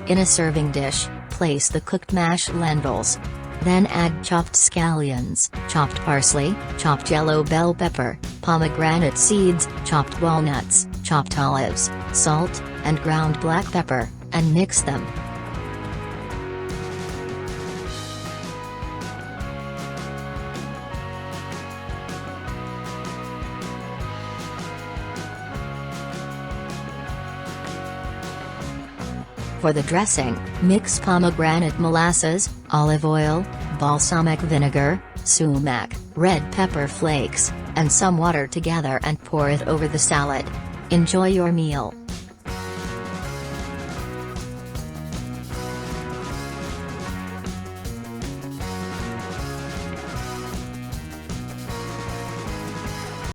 In a serving dish, place the cooked mashed lentils. Then add chopped scallions, chopped parsley, chopped yellow bell pepper, pomegranate seeds, chopped walnuts, chopped olives, salt, and ground black pepper, and mix them. For the dressing, mix pomegranate molasses, olive oil, balsamic vinegar, sumac, red pepper flakes, and some water together and pour it over the salad. Enjoy your meal.